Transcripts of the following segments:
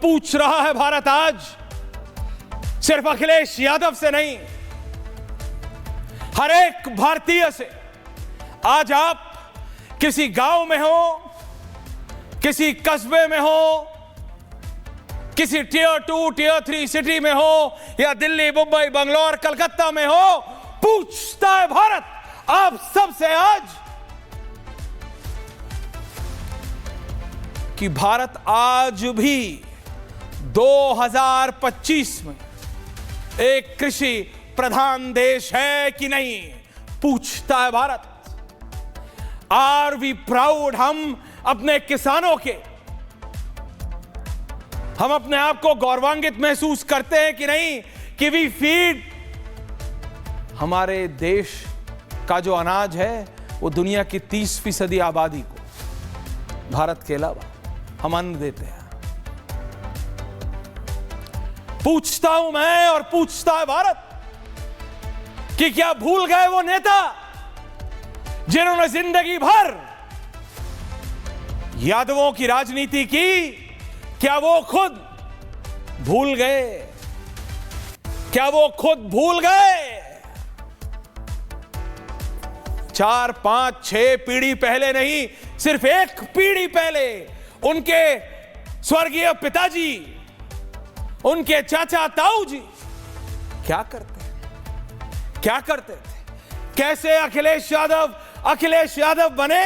पूछ रहा है भारत आज, सिर्फ अखिलेश यादव से नहीं, हर एक भारतीय से। आज आप किसी गांव में हो, किसी कस्बे में हो, किसी टियर 2, टियर 3 सिटी में हो, या दिल्ली, मुंबई, बंगलौर, कलकत्ता में हो, पूछता है भारत आप सबसे आज कि भारत आज भी 2025 में एक कृषि प्रधान देश है कि नहीं, पूछता है भारत। आर वी प्राउड, हम अपने किसानों के, हम अपने आप को गौरवान्वित महसूस करते हैं कि नहीं कि वी फीड, हमारे देश का जो अनाज है वो दुनिया की 30% आबादी को, भारत के अलावा, हम अन्न देते हैं। पूछता हूं मैं और पूछता है भारत कि क्या भूल गए वो नेता जिन्होंने जिंदगी भर यादवों की राजनीति की? क्या वो खुद भूल गए? क्या वो खुद भूल गए 4, 5, 6 पीढ़ी पहले नहीं, सिर्फ एक पीढ़ी पहले उनके स्वर्गीय पिताजी, उनके चाचा ताऊ जी क्या करते थे? कैसे अखिलेश यादव बने?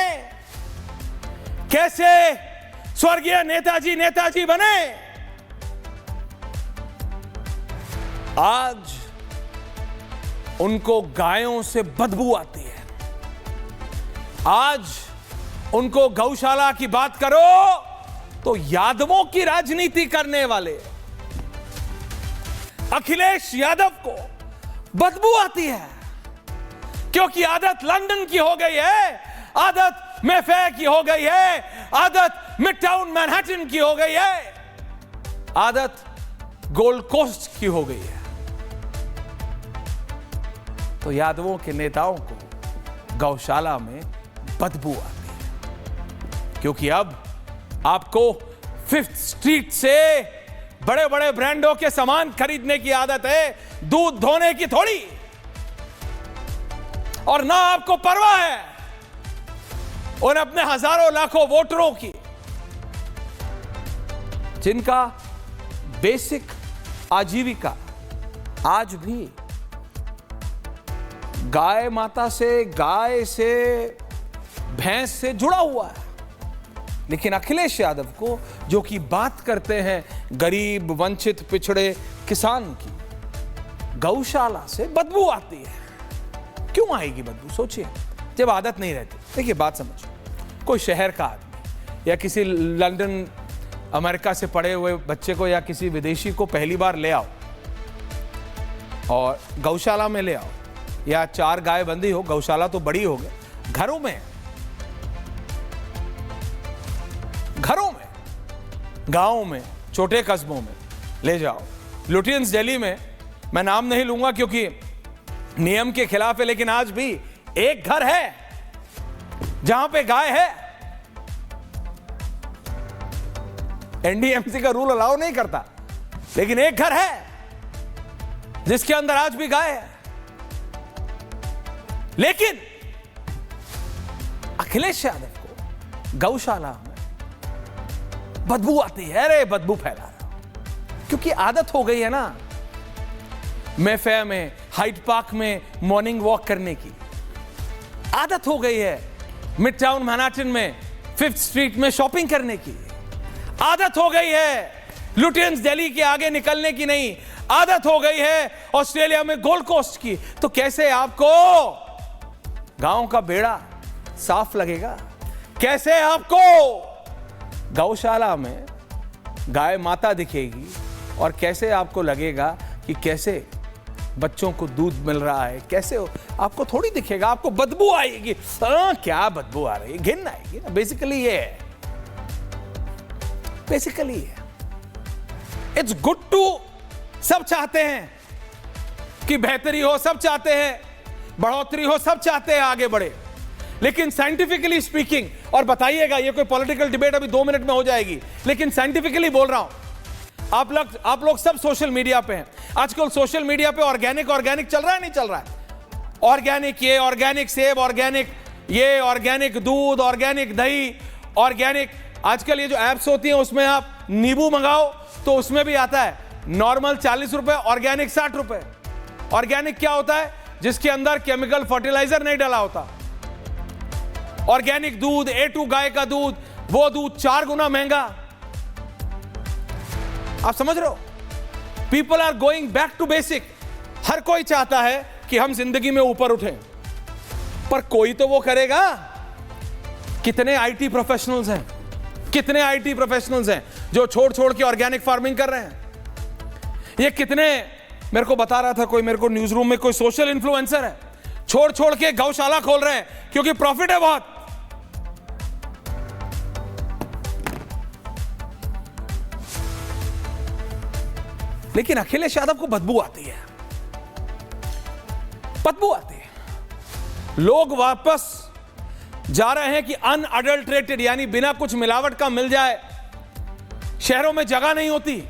कैसे स्वर्गीय नेताजी बने? आज उनको गायों से बदबू आती है। आज उनको गौशाला की बात करो तो यादवों की राजनीति करने वाले अखिलेश यादव को बदबू आती है, क्योंकि आदत लंदन की हो गई है, आदत मेफे की हो गई है, आदत मिडटाउन मैनहट्टन की हो गई है, आदत गोल्ड कोस्ट की हो गई है। तो यादवों के नेताओं को गौशाला में बदबू आती है, क्योंकि अब आपको 5th स्ट्रीट से बड़े बड़े ब्रांडों के सामान खरीदने की आदत है, दूध धोने की थोड़ी। और ना आपको परवाह है उन अपने हजारों लाखों वोटरों की, जिनका बेसिक आजीविका आज भी गाय माता से, गाय से, भैंस से जुड़ा हुआ है। लेकिन अखिलेश यादव को, जो कि बात करते हैं गरीब, वंचित, पिछड़े किसान की, गौशाला से बदबू आती है। क्यों आएगी बदबू? सोचिए, जब आदत नहीं रहती। देखिए बात समझो, कोई शहर का आदमी या किसी लंदन, अमेरिका से पढ़े हुए बच्चे को या किसी विदेशी को पहली बार ले आओ और गौशाला में ले आओ, या 4 गाय बंदी हो, गौशाला तो बड़ी हो गई, घरों में, गांव में, छोटे कस्बों में ले जाओ। लुटियंस दिल्ली में, मैं नाम नहीं लूंगा क्योंकि नियम के खिलाफ है, लेकिन आज भी एक घर है जहां पे गाय है। एनडीएमसी का रूल अलाउ नहीं करता, लेकिन एक घर है जिसके अंदर आज भी गाय है। लेकिन अखिलेश यादव को गौशाला में बदबू आती है। अरे बदबू फैला रहा, क्योंकि आदत हो गई है ना मेफे में, हाइड पार्क में मॉर्निंग वॉक करने की आदत हो गई है, मिडटाउन मैनहट्टन में 5th स्ट्रीट में शॉपिंग करने की आदत हो गई है, लुटियंस दिल्ली के आगे निकलने की नहीं, आदत हो गई है ऑस्ट्रेलिया में गोल्ड कोस्ट की। तो कैसे आपको गांव का बेड़ा साफ लगेगा? कैसे आपको गौशाला में गाय माता दिखेगी? और कैसे आपको लगेगा कि कैसे बच्चों को दूध मिल रहा है? कैसे आपको थोड़ी दिखेगा, आपको बदबू आएगी। क्या बदबू आ रही है? घिन आएगी ना। बेसिकली ये है, बेसिकली है। इट्स गुड टू, सब चाहते हैं कि बेहतरी हो, सब चाहते हैं बढ़ोतरी हो, सब चाहते हैं आगे बढ़े, लेकिन साइंटिफिकली स्पीकिंग, और बताइएगा, ये कोई पॉलिटिकल डिबेट अभी 2 मिनट में हो जाएगी, लेकिन साइंटिफिकली बोल रहा हूं, आप लोग सब सोशल मीडिया पे हैं। आजकल सोशल मीडिया पे ऑर्गेनिक चल रहा है, नहीं चल रहा है? ऑर्गेनिक ये, ऑर्गेनिक सेब, ऑर्गेनिक ये, ऑर्गेनिक दूध, ऑर्गेनिक दही, ऑर्गेनिक। आजकल ये जो एप्स होती हैं उसमें आप नींबू मंगाओ तो उसमें भी आता है नॉर्मल 40 रुपए, ऑर्गेनिक 60 रुपए। ऑर्गेनिक क्या होता है? जिसके अंदर केमिकल फर्टिलाइजर नहीं डाला होता। ऑर्गेनिक दूध, A2 गाय का दूध, वो दूध 4 गुना महंगा। आप समझ रहे हो? People are going back to basic. हर कोई चाहता है कि हम जिंदगी में ऊपर उठें, पर कोई तो वो करेगा। कितने आईटी प्रोफेशनल्स हैं, कितने आईटी प्रोफेशनल्स हैं जो छोड़ के ऑर्गेनिक फार्मिंग कर रहे हैं। ये कितने, मेरे को बता रहा था कोई, मेरे को न्यूज रूम में कोई सोशल इन्फ्लुएंसर है, छोड़ के गौशाला खोल रहे हैं क्योंकि प्रॉफिट है बहुत। लेकिन अखिलेश यादव को बदबू आती है, बदबू आती है। लोग वापस जा रहे हैं कि अनअडल्ट्रेटेड यानी बिना कुछ मिलावट का मिल जाए। शहरों में जगह नहीं होती,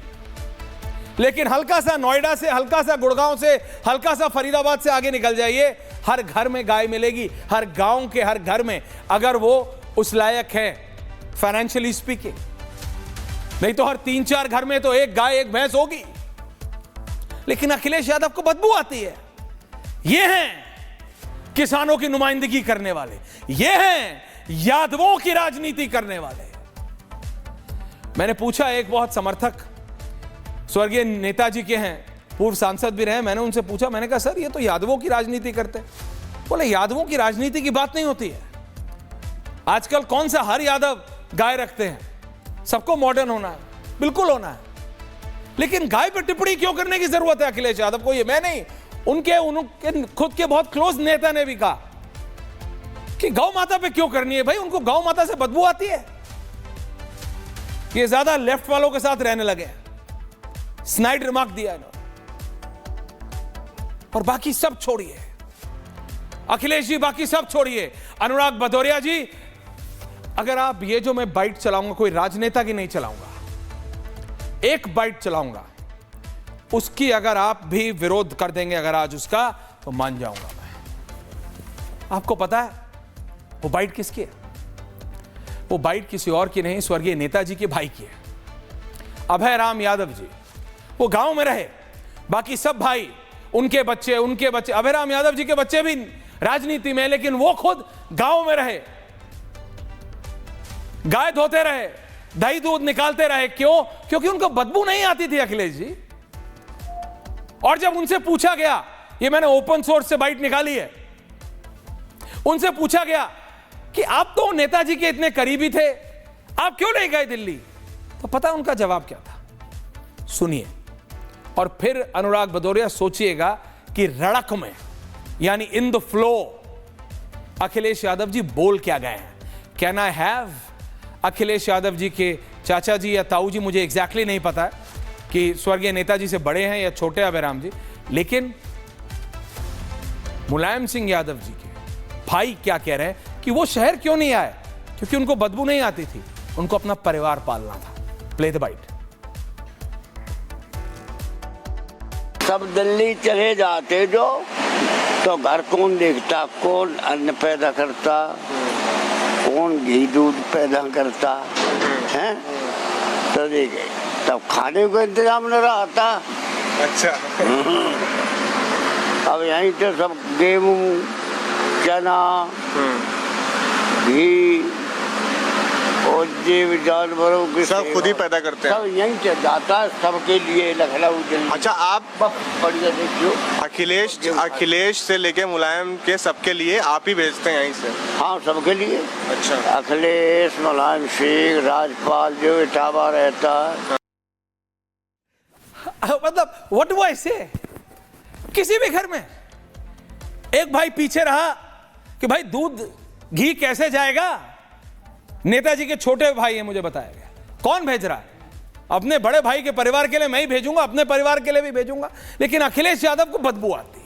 लेकिन हल्का सा नोएडा से, हल्का सा गुड़गांव से, हल्का सा फरीदाबाद से आगे निकल जाइए, हर घर में गाय मिलेगी। हर गांव के हर घर में, अगर वो उस लायक है फाइनेंशियली स्पीकिंग। नहीं तो हर 3-4 घर में तो एक गाय एक भैंस होगी। लेकिन अखिलेश यादव को बदबू आती है। ये हैं किसानों की नुमाइंदगी करने वाले, ये हैं यादवों की राजनीति करने वाले। मैंने पूछा, एक बहुत समर्थक स्वर्गीय नेताजी के हैं, पूर्व सांसद भी रहे, मैंने उनसे पूछा, मैंने कहा सर ये तो यादवों की राजनीति करते हैं। बोले यादवों की राजनीति की बात नहीं होती है। आजकल कौन सा हर यादव गाय रखते हैं? सबको मॉडर्न होना है, बिल्कुल होना है, लेकिन गाय पर टिप्पणी क्यों करने की जरूरत है अखिलेश यादव को? ये मैं नहीं, उनके खुद के बहुत क्लोज नेता ने भी कहा कि गौ माता पे क्यों करनी है भाई, उनको गौ माता से बदबू आती है। ये ज्यादा लेफ्ट वालों के साथ रहने लगे, स्नाइड रिमार्क दिया इन्होंने। और बाकी सब छोड़िए अखिलेश जी, बाकी सब छोड़िए। अनुराग भदौरिया जी, अगर आप ये जो मैं बाइट चलाऊंगा, कोई राजनेता की नहीं चलाऊंगा, एक बाइट चलाऊंगा, उसकी अगर आप भी विरोध कर देंगे अगर आज उसका, तो मान जाऊंगा मैं। आपको पता है वो बाइट किसकी है? वो बाइट किसी और की नहीं, स्वर्गीय नेताजी के भाई की है, अभय राम यादव जी। वो गांव में रहे, बाकी सब भाई, उनके बच्चे, अभय राम यादव जी के बच्चे भी राजनीति में, लेकिन वो खुद गांव में रहे, गाय धोते रहे, दही दूध निकालते रहे। क्यों? क्योंकि उनको बदबू नहीं आती थी अखिलेश जी। और जब उनसे पूछा गया, ये मैंने ओपन सोर्स से बाइट निकाली है, उनसे पूछा गया कि आप तो नेताजी के इतने करीबी थे, आप क्यों नहीं गए दिल्ली? तो पता उनका जवाब क्या था? सुनिए, और फिर अनुराग भदौरिया सोचिएगा कि रड़क में यानी in the flow Akhilesh Yadav ji बोल क्या गए हैं। Can I have Akhilesh Yadav ji के चाचा जी या ताऊ जी, मुझे एग्जैक्टली नहीं पता है कि स्वर्गीय नेताजी से बड़े हैं या छोटे अभय राम जी, लेकिन मुलायम सिंह यादव जी के भाई क्या कह रहे हैं कि वो शहर क्यों नहीं आए? क्योंकि उनको बदबू नहीं आती थी, उनको अपना परिवार पालना था। Play the bite. सब दिल्ली चले जाते जो, तो घर कौन देखता, कौन अन्न पैदा करता, कौन घी दूध पैदा करता है? तो देखे तब खाने को इंतजाम न रहा था। अच्छा। अब यहीं तो सब गेहूं, चना, घी और जीव जानवरों के सब खुद ही पैदा करते हैं। सब यहीं से जाता है सबके लिए, लखनऊ दिल्ली। अच्छा, आप बढ़िया देखियो, अखिलेश से लेके मुलायम के सबके लिए आप ही भेजते हैं यहीं से? हाँ, सबके लिए। अच्छा। अखिलेश, मुलायम सिंह, राजपाल जो इटावा रहता है। मतलब व्हाट डू आई से? किसी भी घर में एक भाई पीछे रहा कि भाई दूध घी कैसे जाएगा? नेताजी के छोटे भाई है, मुझे बताया गया। कौन भेज रहा है? अपने बड़े भाई के परिवार के लिए मैं ही भेजूंगा, अपने परिवार के लिए भी भेजूंगा, लेकिन अखिलेश यादव को बदबू आती है।